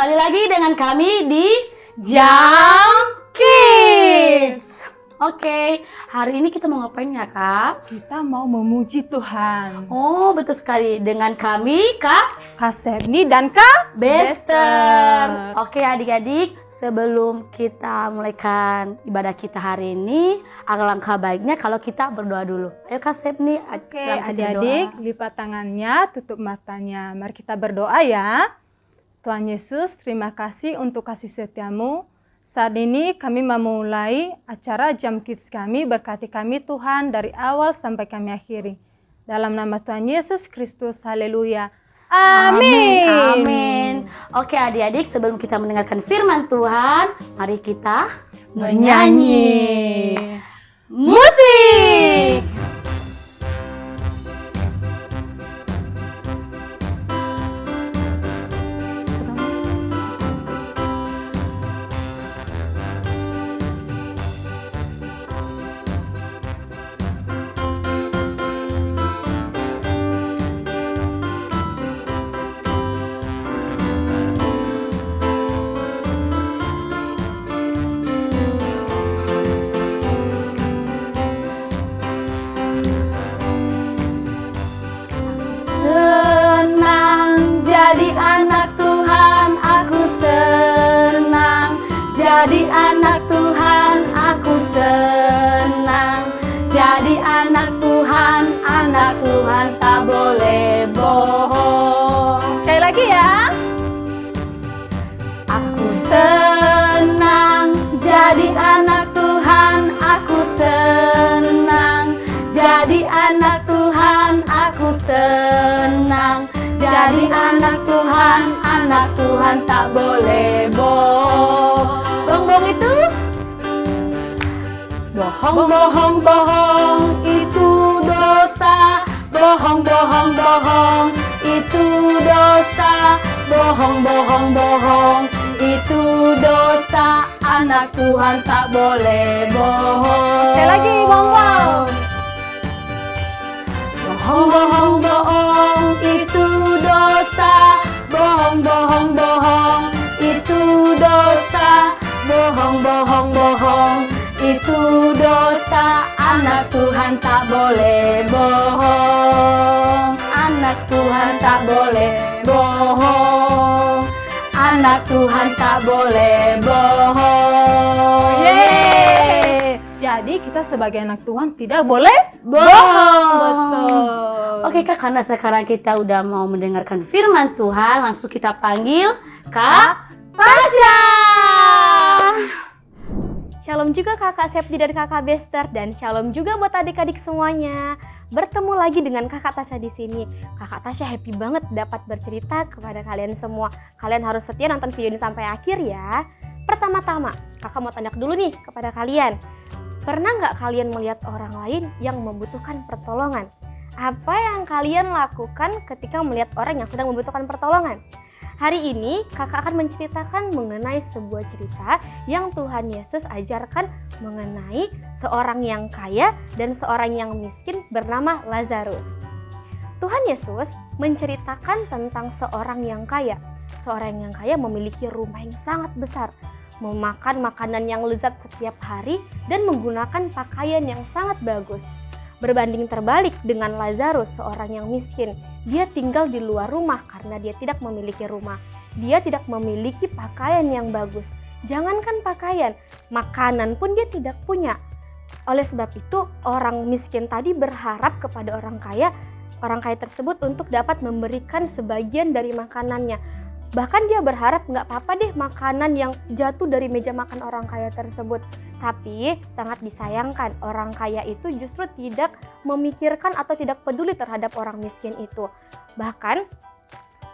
kembali lagi dengan kami di Jam Kids. Oke, hari ini kita mau ngapain ya, Kak? Kita mau memuji Tuhan. Oh, betul sekali. Dengan kami, Kak Serni dan Kak Bester. Oke, adik-adik, sebelum kita mulaikan ibadah kita hari ini, alangkah baiknya kalau kita berdoa dulu. Ayo Kak Serni, Oke, adik-adik, lipat tangannya, tutup matanya. Mari kita berdoa ya. Tuhan Yesus, terima kasih untuk kasih setiamu. Saat ini kami memulai acara Jam Kids kami, berkati kami Tuhan dari awal sampai kami akhiri. Dalam nama Tuhan Yesus Kristus, haleluya. Amin. Amin. Oke adik-adik, sebelum kita mendengarkan firman Tuhan, mari kita menyanyi. Musik. Jadi anak Tuhan, aku senang. Jadi anak Tuhan, aku senang. Jadi anak Tuhan tak boleh bohong. Sekali lagi ya. Aku senang. Jadi anak Tuhan, aku senang. Jadi anak Tuhan, aku senang. Jadi anak Tuhan tak boleh bohong. Bohong itu? Bohong, bohong, bohong itu dosa. Bohong, bohong, bohong itu dosa. Bohong, bohong, bohong itu dosa. Anak Tuhan tak boleh bohong. Sekali lagi, bohong. Bohong, bohong, bohong itu dosa. Bohong, bohong, bohong itu dosa. Bohong, bohong, bohong itu dosa. Anak Tuhan tak boleh bohong. Anak Tuhan tak boleh bohong. Anak Tuhan tak boleh bohong. Yeay. Jadi kita sebagai anak Tuhan tidak boleh bohong. Betul. Oke Kak, karena sekarang kita udah mau mendengarkan firman Tuhan, langsung kita panggil Kak Tasya. Shalom juga kakak Septi dan kakak Bester, dan shalom juga buat adik-adik semuanya. Bertemu lagi dengan kakak Tasya di sini. Kakak Tasya happy banget dapat bercerita kepada kalian semua. Kalian harus setia nonton video ini sampai akhir ya. Pertama-tama, kakak mau tanya dulu nih kepada kalian. Pernah nggak kalian melihat orang lain yang membutuhkan pertolongan? Apa yang kalian lakukan ketika melihat orang yang sedang membutuhkan pertolongan? Hari ini kakak akan menceritakan mengenai sebuah cerita yang Tuhan Yesus ajarkan mengenai seorang yang kaya dan seorang yang miskin bernama Lazarus. Tuhan Yesus menceritakan tentang seorang yang kaya. Seorang yang kaya memiliki rumah yang sangat besar, memakan makanan yang lezat setiap hari, dan menggunakan pakaian yang sangat bagus. Berbanding terbalik dengan Lazarus, seorang yang miskin. Dia tinggal di luar rumah karena dia tidak memiliki rumah. Dia tidak memiliki pakaian yang bagus. Jangankan pakaian, makanan pun dia tidak punya. Oleh sebab itu, orang miskin tadi berharap kepada orang kaya tersebut untuk dapat memberikan sebagian dari makanannya. Bahkan dia berharap nggak apa-apa deh makanan yang jatuh dari meja makan orang kaya tersebut. Tapi sangat disayangkan, orang kaya itu justru tidak memikirkan atau tidak peduli terhadap orang miskin itu. Bahkan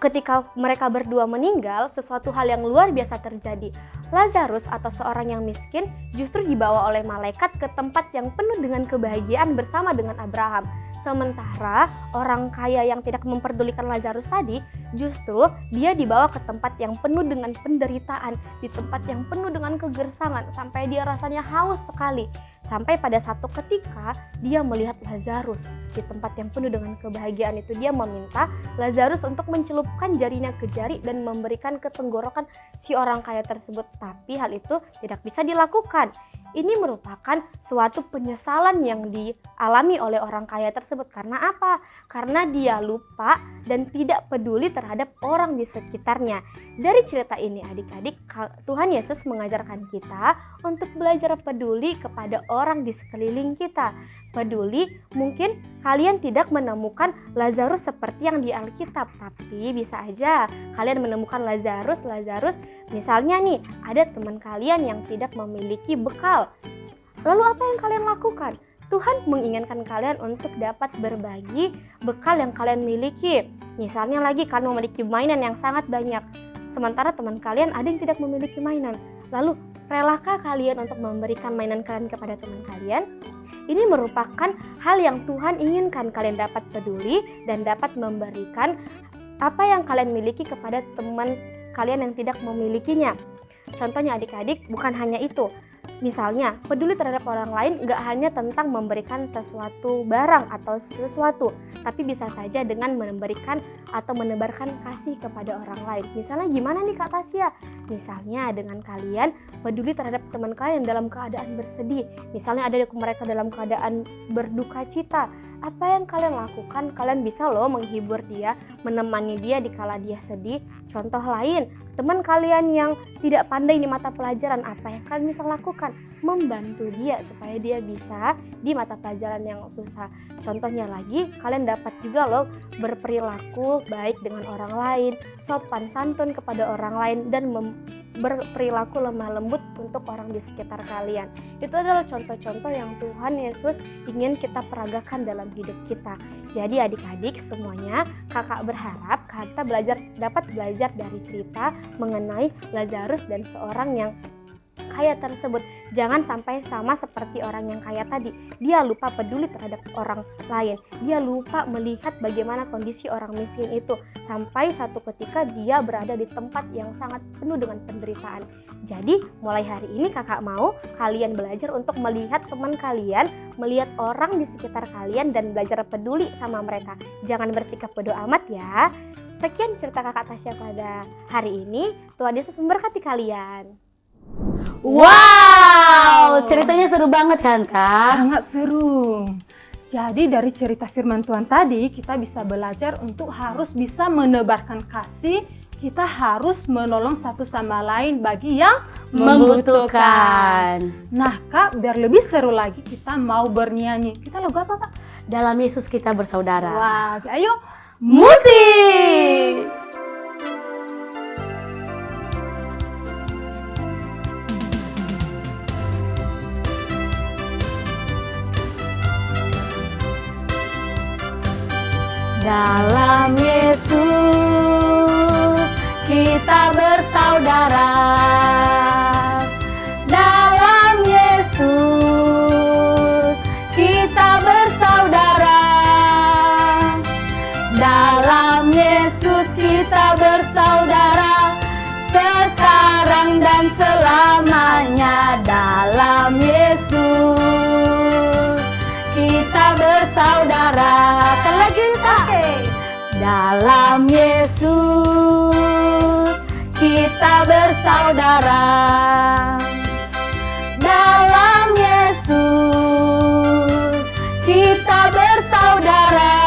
ketika mereka berdua meninggal, sesuatu hal yang luar biasa terjadi. Lazarus atau seorang yang miskin justru dibawa oleh malaikat ke tempat yang penuh dengan kebahagiaan bersama dengan Abraham. Sementara orang kaya yang tidak memperdulikan Lazarus tadi Justru dia dibawa ke tempat yang penuh dengan penderitaan, di tempat yang penuh dengan kegersangan, sampai dia rasanya haus sekali. Sampai pada satu ketika dia melihat Lazarus di tempat yang penuh dengan kebahagiaan itu. Dia meminta Lazarus untuk mencelupkan jarinya ke jari dan memberikan ke tenggorokan si orang kaya tersebut. Tapi hal itu tidak bisa dilakukan. Ini merupakan suatu penyesalan yang dialami oleh orang kaya tersebut. Karena apa? Karena dia lupa dan tidak peduli terhadap orang di sekitarnya. Dari cerita ini adik-adik, Tuhan Yesus mengajarkan kita untuk belajar peduli kepada orang di sekeliling kita. Peduli, mungkin kalian tidak menemukan Lazarus seperti yang di Alkitab, tapi bisa aja kalian menemukan Lazarus misalnya nih, ada teman kalian yang tidak memiliki bekal. Lalu apa yang kalian lakukan? Tuhan menginginkan kalian untuk dapat berbagi bekal yang kalian miliki. Misalnya lagi kalian memiliki mainan yang sangat banyak, sementara teman kalian ada yang tidak memiliki mainan. Lalu relakah kalian untuk memberikan mainan kalian kepada teman kalian? Ini merupakan hal yang Tuhan inginkan kalian dapat peduli dan dapat memberikan apa yang kalian miliki kepada teman kalian yang tidak memilikinya. Contohnya adik-adik, bukan hanya itu. Misalnya, peduli terhadap orang lain gak hanya tentang memberikan sesuatu barang atau sesuatu, tapi bisa saja dengan memberikan atau menebarkan kasih kepada orang lain. Misalnya gimana nih Kak Tasya? Misalnya dengan kalian peduli terhadap teman kalian dalam keadaan bersedih. Misalnya ada mereka dalam keadaan berduka cita. Apa yang kalian lakukan? Kalian bisa loh menghibur dia, menemani dia di kala dia sedih. Contoh lain, teman kalian yang tidak pandai di mata pelajaran, apa yang kalian bisa lakukan? Membantu dia supaya dia bisa di mata pelajaran yang susah. Contohnya lagi, kalian dapat juga loh berperilaku baik dengan orang lain, sopan santun kepada orang lain, dan berperilaku lemah lembut untuk orang di sekitar kalian. Itu adalah contoh-contoh yang Tuhan Yesus ingin kita peragakan dalam hidup kita. Jadi adik-adik semuanya, kakak berharap kita dapat belajar dari cerita mengenai Lazarus dan seorang yang kaya tersebut. Jangan sampai sama seperti orang yang kaya tadi. Dia lupa peduli terhadap orang lain. Dia lupa melihat bagaimana kondisi orang miskin itu. Sampai satu ketika dia berada di tempat yang sangat penuh dengan penderitaan. Jadi mulai hari ini kakak mau kalian belajar untuk melihat teman kalian, melihat orang di sekitar kalian dan belajar peduli sama mereka. Jangan bersikap bodoh amat ya. Sekian cerita kakak Tasya pada hari ini. Tuhan Yesus memberkati kalian. Wow, ceritanya seru banget kan Kak? Sangat seru. Jadi dari cerita firman Tuhan tadi kita bisa belajar untuk harus bisa menebarkan kasih. Kita harus menolong satu sama lain bagi yang membutuhkan. Nah Kak, biar lebih seru lagi kita mau bernyanyi. Kita lagu apa Kak? Dalam Yesus kita bersaudara. Wah, ayo Musik! Dalam Yesus kita bersaudara. Dalam Yesus kita bersaudara. Dalam Yesus kita bersaudara. Sekarang dan selamanya. Dalam Yesus kita bersaudara. Lagi dalam Yesus kita bersaudara. Dalam Yesus kita bersaudara.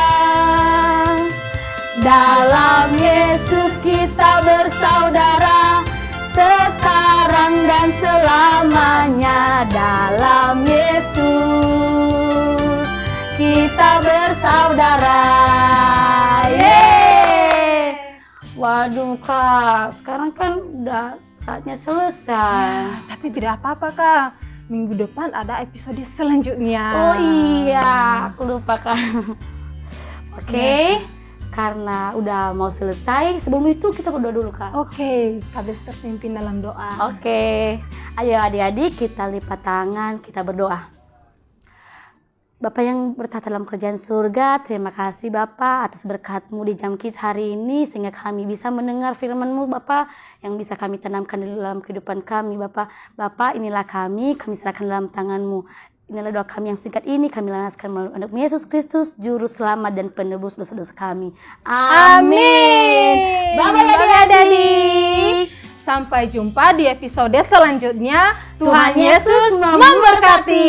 Dalam Yesus kita bersaudara. Sekarang dan selamanya. Dalam Yesus kita bersaudara. Yeay! Waduh Kak, sekarang kan udah saatnya selesai. Ya, tapi tidak apa-apa Kak. Minggu depan ada episode selanjutnya. Oh iya, aku lupa Kak. Oke, karena udah mau selesai, sebelum itu kita berdoa dulu Kak. Oke, Kak Bester pimpin dalam doa. Oke, ayo adik-adik kita lipat tangan, kita berdoa. Bapak yang bertata dalam kerajaan surga, terima kasih Bapak atas berkat-Mu di jam kita hari ini, sehingga kami bisa mendengar firman-Mu Bapak, yang bisa kami tanamkan di dalam kehidupan kami Bapak. Bapak, inilah kami serahkan dalam tangan-Mu. Inilah doa kami yang singkat ini, kami lanaskan melalui anak Yesus Kristus, Juru Selamat dan Penebus dosa-dosa kami. Amin. Bye-bye adik-adik. Sampai jumpa di episode selanjutnya. Tuhan Yesus memberkati.